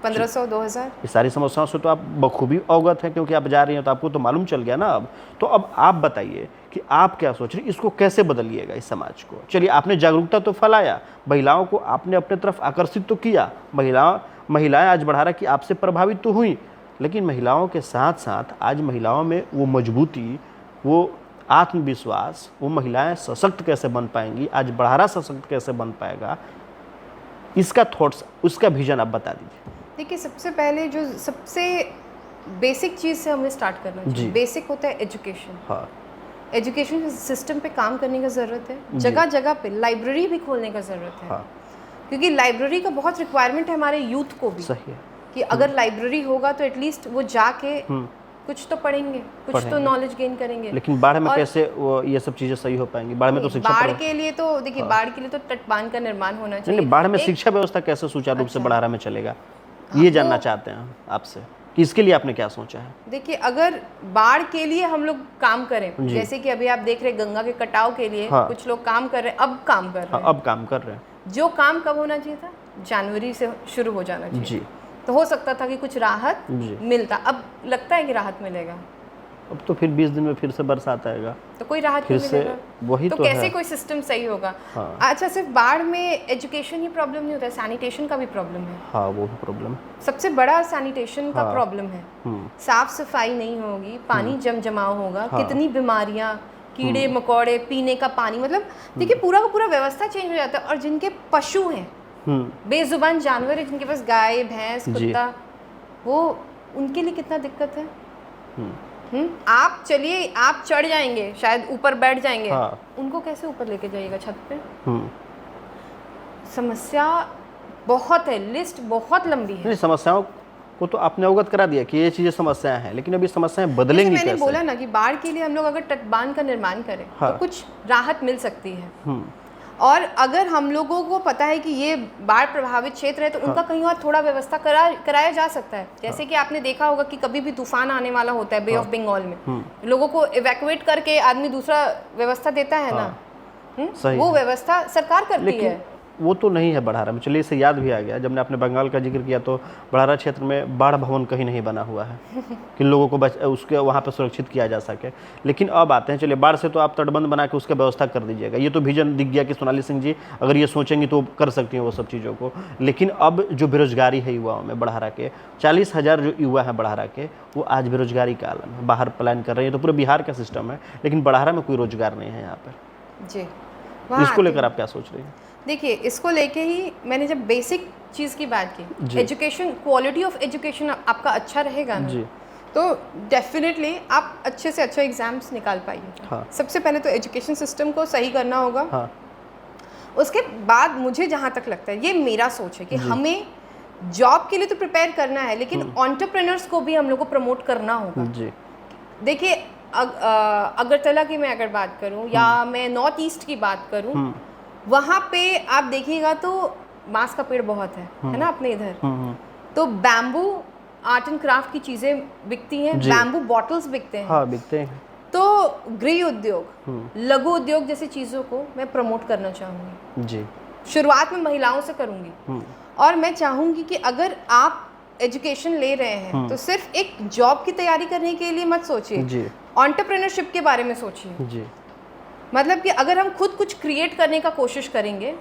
1500-2000। ये सारी समस्याओं से तो आप बखूबी अवगत हैं, क्योंकि आप जा रही हैं तो आपको तो मालूम चल गया ना अब। तो अब आप बताइए कि आप क्या सोच रही, इसको कैसे बदलिएगा इस समाज को। चलिए, आपने जागरूकता तो फैलाया, महिलाओं को आपने अपने तरफ आकर्षित तो किया, महिलाएं आज बढ़ारा की आपसे प्रभावित तो हुई, लेकिन महिलाओं के साथ साथ आज महिलाओं में वो मजबूती, वो आत्मविश्वास, वो महिलाएं सशक्त कैसे बन पाएंगी, आज बढ़ारा सशक्त कैसे बन पाएगा, इसका थॉट्स, उसका विजन आप बता दीजिए। देखिए, सबसे पहले जो सबसे बेसिक चीज़ से हमें स्टार्ट करना चाहिए। बेसिक होता है एजुकेशन। हाँ, एजुकेशन सिस्टम पे काम करने का ज़रूरत है। जगह जगह पे लाइब्रेरी भी खोलने का ज़रूरत है। हाँ। क्योंकि लाइब्रेरी का बहुत रिक्वायरमेंट है हमारे यूथ को भी। सही है कि अगर लाइब्रेरी होगा तो एटलीस्ट वो जाके कुछ तो पढ़ेंगे, कुछ तो नॉलेज गेन करेंगे। लेकिन बाढ़ में कैसे वो ये सब चीजें सही हो पाएंगी? बाढ़ में तो शिक्षा, बाढ़ के लिए तो देखिए, बाढ़ के लिए तो तटबांध का निर्माण होना चाहिए। नहीं, बाढ़ में शिक्षा व्यवस्था कैसे सुचारू रूप से बढ़ारा में चलेगा, ये जानना चाहते हैं आपसे कि इसके लिए आपने क्या सोचा है। देखिए, अगर बाढ़ के लिए हम लोग काम करें, जैसे कि अभी आप देख रहे गंगा के कटाव के लिए कुछ लोग काम कर रहे हैं, अब काम कर रहे हैं। जो काम कब होना चाहिए था? जनवरी से शुरू हो जाना चाहिए जी। तो हो सकता था कि कुछ राहत मिलता, अब लगता है कि राहत मिलेगा। अब तो फिर 20 दिन में फिर से बरसात आएगा तो कोई राहत नहीं मिलेगा। वही तो कैसे कोई सिस्टम सही होगा। हाँ। अच्छा, सिर्फ बाढ़ में एजुकेशन ही प्रॉब्लम नहीं होता है, सैनिटेशन का भी प्रॉब्लम है। हाँ, वो भी प्रॉब्लम, सबसे बड़ा सैनिटेशन का प्रॉब्लम है। साफ सफाई नहीं होगी, पानी जमाव होगा, कितनी बीमारियां, कीड़े मकोड़े, पीने का पानी, मतलब देखिए पूरा का पूरा व्यवस्था चेंज हो जाता है। और जिनके पशु हैं, बेजुबान जानवर है, जिनके पास गाय भैंस कुत्ता, वो उनके लिए कितना दिक्कत है। आप चलिए, आप चढ़ जाएंगे, शायद ऊपर बैठ जाएंगे। हाँ। उनको कैसे ऊपर लेके जाइएगा छत पे? समस्या बहुत है, लिस्ट बहुत लंबी है। नहीं, समस्याओं को तो आपने अवगत करा दिया कि ये चीजें समस्याएं हैं, लेकिन अभी समस्याएं बदलेंगी कैसे? मैंने बोला ना कि बाढ़ के लिए हम लोग अगर तटबांध का निर्माण करें तो कुछ राहत मिल सकती है। और अगर हम लोगों को पता है कि ये बाढ़ प्रभावित क्षेत्र है तो उनका कहीं और थोड़ा व्यवस्था कराया जा सकता है। जैसे कि आपने देखा होगा कि कभी भी तूफान आने वाला होता है बे ऑफ बंगाल में, लोगों को इवैक्यूएट करके आदमी दूसरा व्यवस्था देता है ना, वो व्यवस्था सरकार करती है। वो तो नहीं है बढ़ारा में। चलिए, इससे याद भी आ गया, जब ने आपने बंगाल का जिक्र किया तो बढ़ारा क्षेत्र में बाढ़ भवन कहीं नहीं बना हुआ है कि लोगों को उसके वहाँ पे सुरक्षित किया जा सके। लेकिन अब आते हैं, चलिए, बाढ़ से तो आप तटबंध बना के उसका व्यवस्था कर दीजिएगा, ये तो विजन दिख गया कि सोनाली सिंह जी अगर ये सोचेंगी तो कर सकती हैं वो सब चीज़ों को। लेकिन अब जो बेरोजगारी है युवाओं में, बढ़ारा के 40,000 जो युवा हैं बढ़ारा के, वो आज बेरोजगारी का आलम है, बाहर प्लान कर रहे हैं। तो पूरे बिहार का सिस्टम है, लेकिन बढ़ारा में कोई रोजगार नहीं है यहाँ पर जी। इसको लेकर आप क्या सोच रही हैं? देखिए, इसको लेके ही मैंने जब बेसिक चीज़ की बात की, एजुकेशन, क्वालिटी ऑफ एजुकेशन आपका अच्छा रहेगा ना, तो डेफिनेटली आप अच्छे से अच्छा एग्जाम्स निकाल पाइए। हाँ। सबसे पहले तो एजुकेशन सिस्टम को सही करना होगा। हाँ। उसके बाद मुझे जहाँ तक लगता है, ये मेरा सोच है कि हमें जॉब के लिए तो प्रिपेयर करना है, लेकिन एंटरप्रेन्योर्स को भी हम लोग को प्रमोट करना होगा। देखिए, अगरतला की मैं अगर बात करूँ या मैं नॉर्थ ईस्ट की बात करूँ, वहाँ पे आप देखिएगा तो बांस का पेड़ बहुत है ना अपने इधर। तो बैम्बू आर्ट एंड क्राफ्ट की चीजें बिकती हैं, बैम्बू बॉटल्स बिकते हैं। हाँ, बिकते हैं। तो गृह उद्योग, लघु उद्योग जैसी चीजों को मैं प्रमोट करना चाहूँगी जी। शुरुआत में महिलाओं से करूँगी, और मैं चाहूँगी कि अगर आप एजुकेशन ले रहे हैं तो सिर्फ एक जॉब की तैयारी करने के लिए मत सोचिए, एंटरप्रेन्योरशिप के बारे में सोचिए। मतलब कि अगर हम खुद कुछ क्रिएट करने का कोशिश करेंगे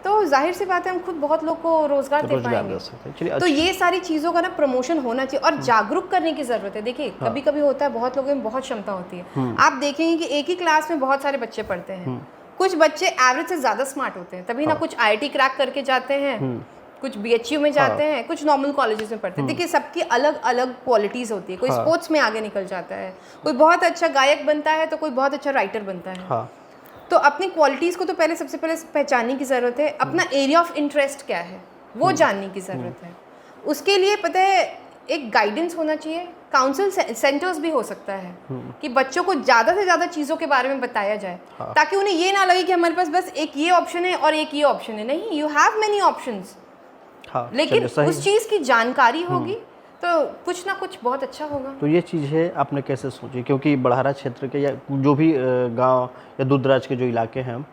तो जाहिर सी बात है हम खुद बहुत लोग को रोजगार दे पाएंगे। तो ये सारी चीज़ों का ना प्रमोशन होना चाहिए और जागरूक करने की ज़रूरत है। देखिए, कभी कभी होता है, बहुत लोगों में बहुत क्षमता होती है। आप देखेंगे कि एक ही क्लास में बहुत सारे बच्चे पढ़ते हैं, कुछ बच्चे एवरेज से ज़्यादा स्मार्ट होते हैं, तभी ना कुछ IIT क्रैक करके जाते हैं, कुछ BHU में जाते हैं, कुछ नॉर्मल कॉलेजेस में पढ़ते हैं। देखिए, सबकी अलग अलग क्वालिटीज़ होती है। कोई स्पोर्ट्स में आगे निकल जाता है, कोई बहुत अच्छा गायक बनता है, तो कोई बहुत अच्छा राइटर बनता है। तो अपनी क्वालिटीज़ को तो पहले सबसे पहले पहचानने की ज़रूरत है। अपना एरिया ऑफ इंटरेस्ट क्या है वो जानने की ज़रूरत है। उसके लिए पता है, एक गाइडेंस होना चाहिए, काउंसिल सेंटर्स भी हो सकता है कि बच्चों को ज़्यादा से ज़्यादा चीज़ों के बारे में बताया जाए, ताकि उन्हें ये ना लगे कि हमारे पास बस एक ये ऑप्शन है और एक ये ऑप्शन है। नहीं, यू हैव मेनी ऑप्शंस। लेकिन उस चीज़ की जानकारी होगी तो कुछ ना कुछ बहुत अच्छा होगा। तो ये चीज़ है आपने कैसे सोची? क्योंकि बड़हरा क्षेत्र के या जो भी गांव या दूर दराज के जो इलाके हैं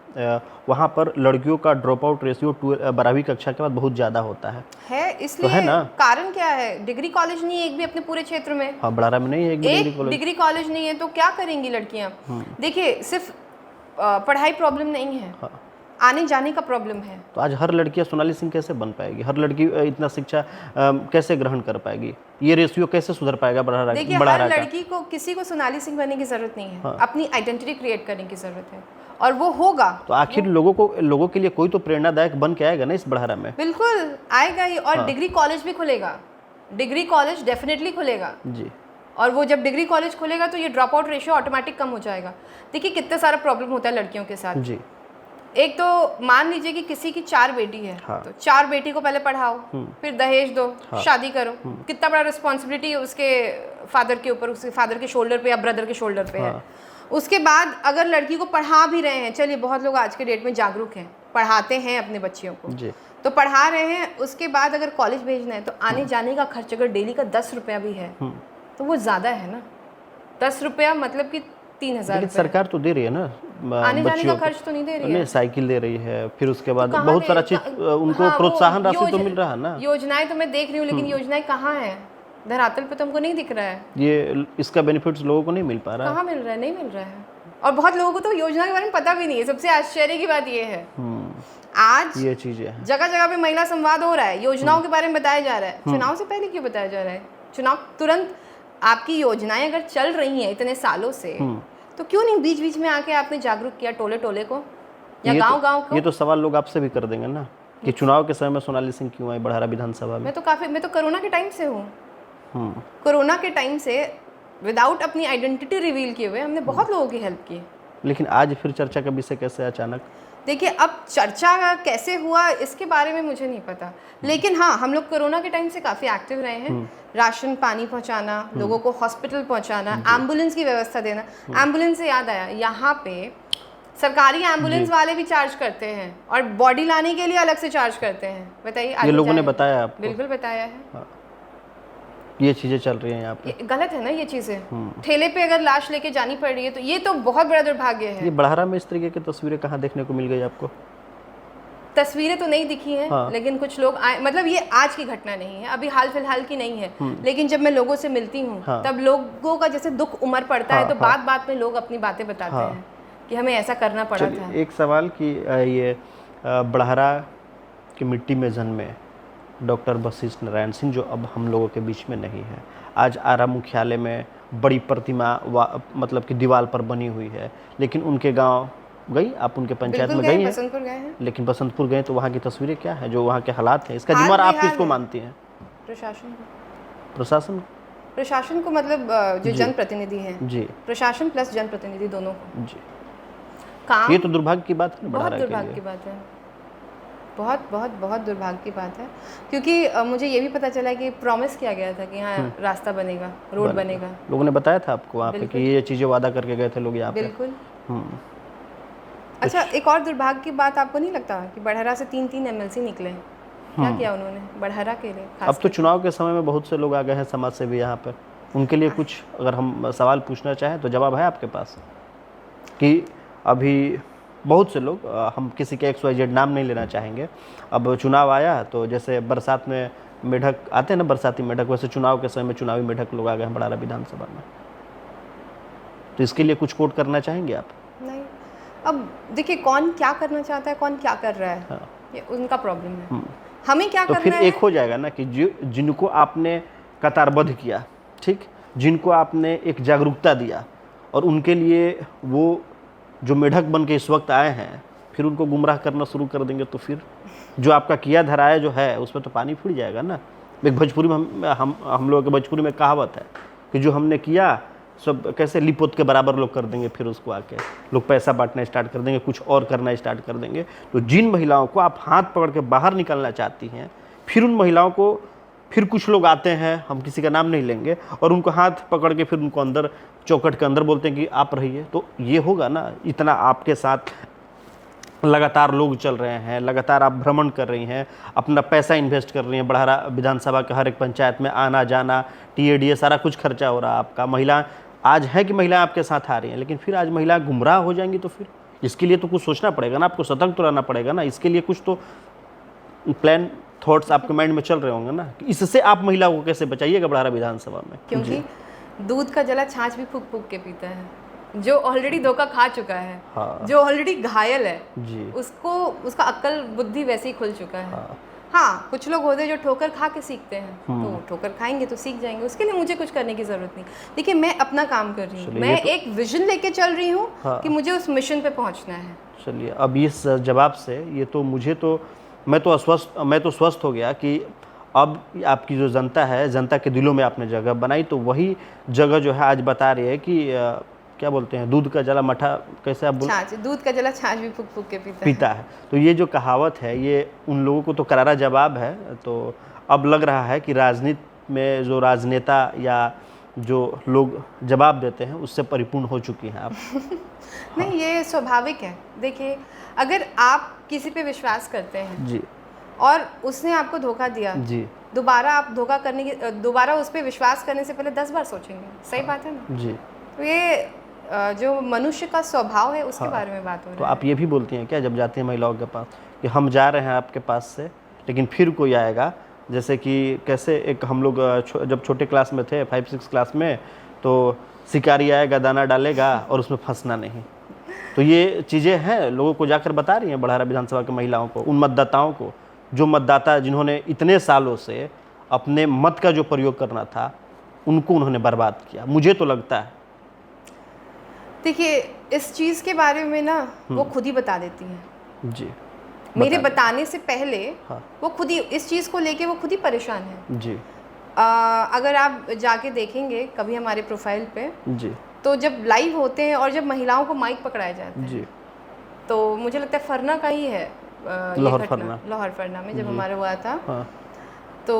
वहाँ पर लड़कियों का ड्रॉप आउट रेशियो 12वीं कक्षा के बाद बहुत ज़्यादा होता है इसलिए तो है ना? कारण क्या है? डिग्री कॉलेज नहीं है एक भी अपने पूरे क्षेत्र में। हाँ, बड़हरा में नहीं है एक डिग्री कॉलेज नहीं है, तो क्या करेंगी लड़कियाँ? देखिए, सिर्फ पढ़ाई प्रॉब्लम नहीं है, आने जाने का प्रॉब्लम है। तो आज हर लड़की सोनाली सिंह कैसे बन पाएगी? हर लड़की इतना शिक्षा कैसे ग्रहण कर पाएगी? ये रेशियो कैसे सुधर पाएगा बड़हरा? देखिए, हर लड़की को, किसी को सोनाली सिंह बनने की जरूरत नहीं है। अपनी आइडेंटिटी क्रिएट करने की जरूरत है और वो होगा। तो आखिर लोगों के लिए कोई तो प्रेरणादायक बन के आएगा ना इस बड़हरा में। बिल्कुल आएगा ही। और डिग्री कॉलेज भी खुलेगा, डिग्री कॉलेज डेफिनेटली खुलेगा जी। और वो जब डिग्री कॉलेज खुलेगा तो ये ड्रॉप आउट रेशियो ऑटोमेटिक कम हो जाएगा। देखिए, कितना सारा प्रॉब्लम होता है लड़कियों के साथ जी। एक तो मान लीजिए कि किसी की 4 बेटी है, तो 4 बेटी को पहले पढ़ाओ, फिर दहेज दो, शादी करो। कितना बड़ा रिस्पॉन्सिबिलिटी उसके फादर के ऊपर, उसके फादर के शोल्डर पे या ब्रदर के शोल्डर पे है। उसके बाद अगर लड़की को पढ़ा भी रहे हैं, चलिए बहुत लोग आज के डेट में जागरूक हैं, पढ़ाते हैं अपने बच्चियों को जी। तो पढ़ा रहे हैं, उसके बाद अगर कॉलेज भेजना है तो आने जाने का खर्च अगर डेली का 10 रुपया भी है तो वो ज़्यादा है ना। 10 रुपया मतलब कि 3000। सरकार तो दे रही है ना, आने जाने का खर्च तो नहीं दे रही है। साइकिल दे रही है, फिर उसके बाद तो बहुत सारा चीज उनको प्रोत्साहन राशि तो मिल रहा है ना। योजनाएं तो मैं देख रही हूँ, लेकिन योजनाएं कहाँ है? धरातल पे तो हमको नहीं दिख रहा है। ये इसका बेनिफिट्स लोगों को नहीं मिल पा रहा है। कहाँ मिल रहा है? नहीं मिल रहा है। और बहुत लोगों को तो योजना के बारे में पता भी नहीं है। सबसे आश्चर्य की बात ये है, आज ये चीजें जगह जगह पे महिला संवाद हो रहा है, योजनाओं के बारे में बताया जा रहा है। चुनाव से पहले क्यों बताया जा रहा है? चुनाव तुरंत, आपकी योजनाएं अगर चल रही हैं इतने सालों से, तो क्यों नहीं बीच बीच में आके आपने जागरूक किया टोले टोले को या गांव गांव को? ये तो सवाल लोग आपसे भी कर देंगे ना कि चुनाव के समय में सोनाली सिंह क्यों आई बड़हरा विधानसभा में। मैं तो कोरोना के टाइम से हूँ। कोरोना के टाइम से विदाउट अपनी आइडेंटिटी रिवील किए हुए हमने बहुत लोगों की हेल्प की। लेकिन आज फिर चर्चा का विषय कैसे अचानक? देखिए, अब चर्चा कैसे हुआ इसके बारे में मुझे नहीं पता, लेकिन हाँ, हम लोग कोरोना के टाइम से काफ़ी एक्टिव रहे हैं। राशन पानी पहुंचाना, लोगों को हॉस्पिटल पहुंचाना, एम्बुलेंस की व्यवस्था देना। एम्बुलेंस से याद आया, यहाँ पे सरकारी एम्बुलेंस वाले भी चार्ज करते हैं और बॉडी लाने के लिए अलग से चार्ज करते हैं। बताइए, ये लोगों ने बताया आपको? बिल्कुल बताया है। ये चीजें चल रही हैं यहाँ पे, गलत है ना ये चीजें। ठेले पे अगर लाश लेके जानी पड़ रही है तो ये तो बहुत बड़ा दुर्भाग्य है। ये बड़हरा में इस तरीके की तस्वीरें कहाँ देखने को मिल गई आपको? तस्वीरें तो नहीं दिखी हैं, लेकिन कुछ लोग आए, मतलब ये आज की घटना नहीं है, अभी हाल फिलहाल की नहीं है, लेकिन जब मैं लोगों से मिलती हूँ तब लोगों का जैसे दुख उमड़ पड़ता है, तो बात बात में लोग अपनी बातें बताते हैं कि हमें ऐसा करना पड़ा था। एक सवाल कि ये बड़हरा की मिट्टी में जन्मे डॉक्टर वशिष्ठ नारायण सिंह, जो अब हम लोगों के बीच में नहीं है, आज आरा मुख्यालय में बड़ी प्रतिमा मतलब कि दीवार पर बनी हुई है, लेकिन उनके गांव गई आप? उनके पंचायत में गई हैं? लेकिन बसंतपुर गए तो वहाँ की तस्वीरें क्या है, जो वहाँ के हालात हैं, इसका जिम्मेदार आप किसको मानती हैं? प्रशासन को मतलब जो जनप्रतिनिधि हैं जी, प्रशासन प्लस जनप्रतिनिधि दोनों जी। काम, ये तो दुर्भाग्य की बात है, बहुत दुर्भाग्य की बात है, बहुत बहुत बहुत दुर्भाग्य की बात है। क्योंकि मुझे ये भी पता चला कि प्रॉमिस किया गया था कि यहाँ रास्ता बनेगा, रोड बनेगा। लोगों ने बताया था आपको वहाँ पे कि ये चीज़ें वादा करके गए थे लोग यहाँ पे? बिल्कुल। अच्छा, एक और दुर्भाग्य की बात आपको नहीं लगता कि बड़हरा से 3 एमएलसी निकले? क्या किया उन्होंने बड़हरा के लिए? अब तो चुनाव के समय में बहुत से लोग आ गए हैं समाज से भी यहाँ पे, उनके लिए कुछ अगर हम सवाल पूछना चाहें तो जवाब है आपके पास? कि अभी बहुत से लोग, हम किसी के XYZ नाम नहीं लेना चाहेंगे, अब चुनाव आया तो जैसे बरसात में मेढक आते हैं ना, बरसाती मेढक, वैसे चुनाव के समय में चुनावी मेढक लोग आ गए हैं बड़हरा विधानसभा में। तो इसके लिए कुछ कोट करना चाहेंगे आप? नहीं, अब देखिए कौन क्या करना चाहता है, कौन क्या कर रहा है, ये उनका प्रॉब्लम है। हमें क्या करना है? तो फिर एक हो जाएगा ना कि जिनको आपने कतारबद्ध किया, ठीक, जिनको आपने एक जागरूकता दिया और उनके लिए वो जो मेढक बन के इस वक्त आए हैं, फिर उनको गुमराह करना शुरू कर देंगे तो फिर जो आपका किया धराया जो है उसमें तो पानी फिर जाएगा ना। एक भोजपुरी में हम लोगों के भोजपुरी में कहावत है कि जो हमने किया सब कैसे लिपोत के बराबर लोग कर देंगे, फिर उसको आके लोग पैसा बांटना स्टार्ट कर देंगे, कुछ और करना स्टार्ट कर देंगे। तो जिन महिलाओं को आप हाथ पकड़ के बाहर निकालना चाहती हैं, फिर उन महिलाओं को फिर कुछ लोग आते हैं, हम किसी का नाम नहीं लेंगे, और उनको हाथ पकड़ के फिर उनको अंदर चौखट के अंदर बोलते हैं कि आप रहिए। तो ये होगा ना, इतना आपके साथ लगातार लोग चल रहे हैं, लगातार आप भ्रमण कर रही हैं, अपना पैसा इन्वेस्ट कर रही हैं, बढ़ारा विधानसभा के हर एक पंचायत में आना जाना, TADA सारा कुछ खर्चा हो रहा है आपका। महिला आज है कि महिलाएं आपके साथ आ रही हैं, लेकिन फिर आज महिलाएं गुमराह हो जाएंगी, तो फिर इसके लिए तो कुछ सोचना पड़ेगा ना, आपको सतर्क तो रहना पड़ेगा ना, इसके लिए कुछ तो प्लान थॉट्स आपके माइंड में चल रहे होंगे ना कि इससे आप महिलाओं को कैसे बचाइएगा बढ़ारा विधानसभा में। क्योंकि दूध का जला छाछ भी फूक फूक के पीता है। जो ऑलरेडी धोखा खा चुका है, हाँ। जो ऑलरेडी घायल है जी, उसको उसका अक्ल बुद्धि वैसे ही खुल चुका है। हाँ, कुछ लोग होते हैं जो ठोकर खा के सीखते हैं, तो ठोकर खाएंगे तो सीख जाएंगे, उसके लिए मुझे कुछ करने की जरूरत नहीं। देखिए, मैं अपना काम कर रही हूँ, मैं एक विजन लेके चल रही हूँ कि मुझे उस मिशन पे पहुँचना है। चलिए, अब इस जवाब से ये तो मुझे तो मैं तो स्वस्थ हो गया कि अब आपकी जो जनता है, जनता के दिलों में आपने जगह बनाई, तो वही जगह जो है आज बता रही है कि क्या बोलते हैं, दूध का जला मठा, कैसे आप छाछ, दूध का जला छाछ भी फूक फूक के पीता है। तो ये जो कहावत है, ये उन लोगों को तो करारा जवाब है। तो अब लग रहा है कि राजनीति में जो राजनेता या जो लोग जवाब देते हैं उससे परिपूर्ण हो चुकी हैं आप। नहीं, ये स्वाभाविक है। देखिए, अगर आप किसी पे विश्वास करते हैं जी, और उसने आपको धोखा दिया जी, दोबारा आप दोबारा उस पर विश्वास करने से पहले 10 बार सोचेंगे। सही बात है ना जी। तो ये जो मनुष्य का स्वभाव है उसके बारे में बात हो रही है। तो आप ये भी बोलती हैं क्या जब जाती हैं महिलाओं के पास कि हम जा रहे हैं आपके पास से, लेकिन फिर कोई आएगा, जैसे कि कैसे एक हम लोग जब छोटे क्लास में थे, 5-6 क्लास में, तो शिकारी आएगा, दाना डालेगा और उसमें फंसना नहीं। तो ये चीज़ें हैं, लोगों को जाकर बता रही हैं बढ़ारा विधानसभा के महिलाओं को, उन मतदाताओं को, जो मतदाता जिन्होंने इतने सालों से अपने मत का जो प्रयोग करना था उनको उन्होंने बर्बाद किया। मुझे तो लगता है, देखिए, इस चीज़ के बारे में ना वो खुद ही बता देती हैं जी, मेरे बताने से पहले। हाँ। वो खुद ही इस चीज़ को लेके वो खुद ही परेशान है जी। अगर आप जाके देखेंगे कभी हमारे प्रोफाइल पे जी, तो जब लाइव होते हैं और जब महिलाओं को माइक पकड़ाए जाते हैं जी, तो मुझे लगता है फरना का ही है, लाहौर फरना में जब हमारा हुआ था। हाँ। तो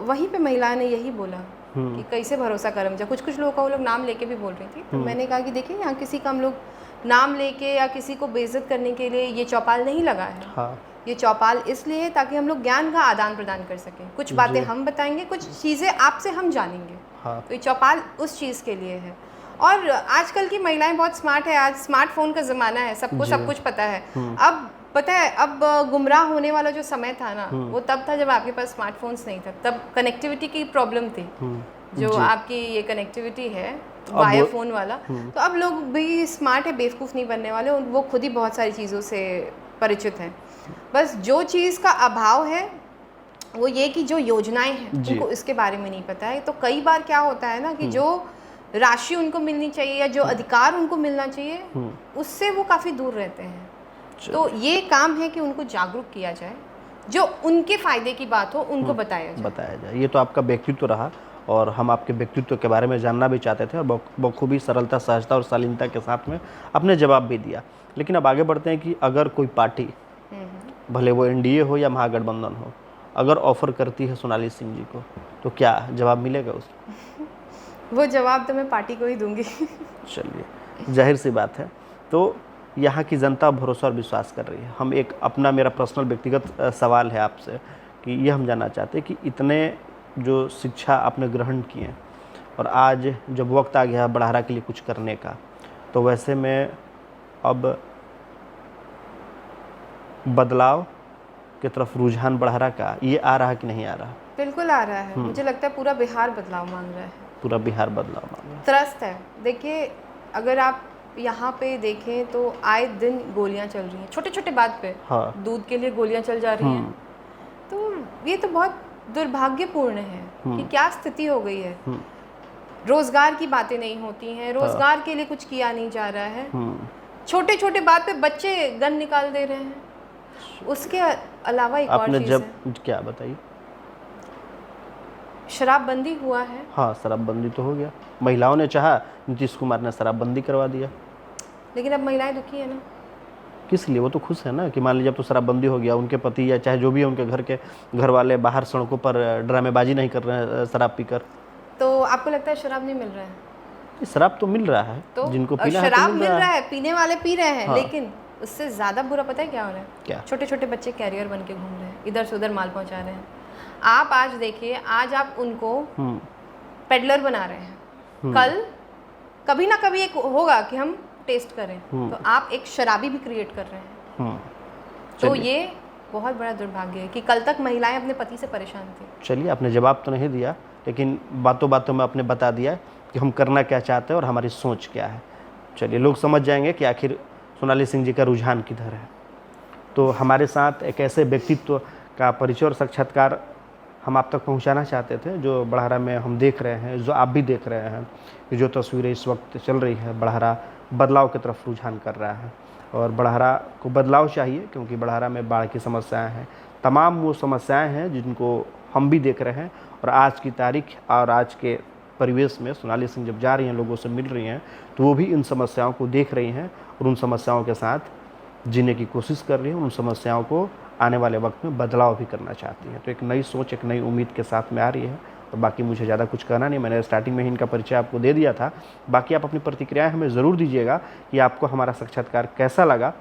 वहीं पे महिला ने यही बोला कि कैसे भरोसा करम जा, कुछ लोगों का वो लोग नाम लेके भी बोल रही थी। तो मैंने कहा कि देखिए, यहाँ किसी का हम लोग नाम लेके या किसी को बेइज्जत करने के लिए ये चौपाल नहीं लगा है। हाँ। ये चौपाल इसलिए है ताकि हम लोग ज्ञान का आदान प्रदान कर सकें। कुछ बातें हम बताएंगे, कुछ चीज़ें आपसे हम जानेंगे। हाँ। तो ये चौपाल उस चीज़ के लिए है। और आजकल की महिलाएं बहुत स्मार्ट है, आज स्मार्टफोन का ज़माना है, सबको सब कुछ पता है। अब पता है, अब गुमराह होने वाला जो समय था ना, वो तब था जब आपके पास स्मार्टफोन्स नहीं था, तब कनेक्टिविटी की प्रॉब्लम थी। जो आपकी ये कनेक्टिविटी है वाया फ़ोन वाला, तो अब लोग भी स्मार्ट है, बेवकूफ़ नहीं बनने वाले, वो खुद ही बहुत सारी चीज़ों से परिचित हैं। बस जो चीज़ का अभाव है वो ये कि जो योजनाएं हैं उनको इसके बारे में नहीं पता है। तो कई बार क्या होता है ना कि जो राशि उनको मिलनी चाहिए या जो अधिकार उनको मिलना चाहिए उससे वो काफ़ी दूर रहते हैं। तो ये काम है कि उनको जागरूक किया जाए, जो उनके फ़ायदे की बात हो उनको बताया जाए। ये तो आपका व्यक्तित्व रहा और हम आपके व्यक्तित्व के बारे में जानना भी चाहते थे और बखूबी सरलता, सहजता और शालीनता के साथ में आपने जवाब भी दिया। लेकिन अब आगे बढ़ते हैं कि अगर कोई पार्टी, भले वो NDA हो या महागठबंधन हो, अगर ऑफर करती है सोनाली सिंह जी को, तो क्या जवाब मिलेगा उसको? वो जवाब तो मैं पार्टी को ही दूंगी। चलिए, जाहिर सी बात है। तो यहाँ की जनता भरोसा और विश्वास कर रही है। हम एक अपना, मेरा पर्सनल व्यक्तिगत सवाल है आपसे कि ये हम जानना चाहते हैं कि इतने जो शिक्षा आपने ग्रहण किए और आज जब वक्त आ गया बढ़ारा के लिए कुछ करने का, तो वैसे में अब बदलाव की तरफ रुझान बढ़ारा का ये आ रहा कि नहीं आ रहा? बिल्कुल आ रहा है। मुझे लगता है पूरा बिहार बदलाव मांग रहा है। पूरा बिहार बदलाव मांग रहा है, त्रस्त है। देखिए, अगर आप यहाँ पे देखें तो आए दिन गोलियाँ चल रही हैं, छोटे छोटे बात पे। हाँ। दूध के लिए गोलियाँ चल जा रही हैं। तो ये तो बहुत दुर्भाग्यपूर्ण है कि क्या स्थिति हो गई है। रोजगार की बातें नहीं होती हैं, रोजगार के लिए कुछ किया नहीं जा रहा है। छोटे छोटे बात पे बच्चे गन निकाल दे रहे हैं। उसके अलावा एक और चीज़ है। क्या बताइए? शराबबंदी हुआ है। हाँ, शराबबंदी तो हो गया, महिलाओं ने चाहा, नीतीश कुमार ने शराबबंदी करवा दिया। लेकिन अब महिलाएं दुखी है ना। किस लिए? वो तो खुश है ना कि मान लीजिए अब तो शराबबंदी हो गया, उनके पति या चाहे जो भी है उनके घर वाले बाहर सड़कों पर ड्रामेबाजी नहीं कर रहे हैं शराब पीकर। तो आपको लगता है शराब नहीं मिल रहा है? शराब तो मिल रहा है, तो जिनको पीना है शराब तो मिल रहा है, पीने वाले पी रहे हैं, हाँ। लेकिन उससे ज़्यादा बुरा पता है क्या हो रहा है? क्या? छोटे छोटे बच्चे कैरियर बन के घूम रहे हैं, इधर से उधर माल पहुंचा रहे हैं। आप आज देखिए, आज आप उनको पेडलर बना रहे हैं, कल कभी ना कभी एक होगा कि हम टेस्ट करें, तो आप एक शराबी भी क्रिएट कर रहे हैं। तो ये बहुत बड़ा दुर्भाग्य है कि कल तक महिलाएं अपने पति से परेशान थी। चलिए, आपने जवाब तो नहीं दिया, लेकिन बातों बातों में आपने बता दिया कि हम करना क्या चाहते हैं और हमारी सोच क्या है। चलिए, लोग समझ जाएंगे कि आखिर सोनाली सिंह जी का रुझान किधर है। तो हमारे साथ एक ऐसे व्यक्तित्व का परिचय और साक्षात्कार हम आप तक पहुंचाना चाहते थे, जो बड़हरा में हम देख रहे हैं, जो आप भी देख रहे हैं कि जो तस्वीरें इस वक्त चल रही है, बड़हरा बदलाव की तरफ रुझान कर रहा है। और बड़हरा को बदलाव चाहिए, क्योंकि बड़हरा में बाढ़ की समस्याएं हैं, तमाम वो समस्याएं हैं जिनको हम भी देख रहे हैं। और आज की तारीख और आज के परिवेश में सोनाली सिंह जब जा रही हैं, लोगों से मिल रही हैं, तो वो भी इन समस्याओं को देख रही हैं और उन समस्याओं के साथ जीने की कोशिश कर रही हैं, उन समस्याओं को आने वाले वक्त में बदलाव भी करना चाहती हैं। तो एक नई सोच, एक नई उम्मीद के साथ में आ रही है। और बाकी मुझे ज़्यादा कुछ कहना नहीं, मैंने स्टार्टिंग में ही इनका परिचय आपको दे दिया था। बाकी आप अपनी प्रतिक्रियाएं हमें ज़रूर दीजिएगा कि आपको हमारा साक्षात्कार कैसा लगा।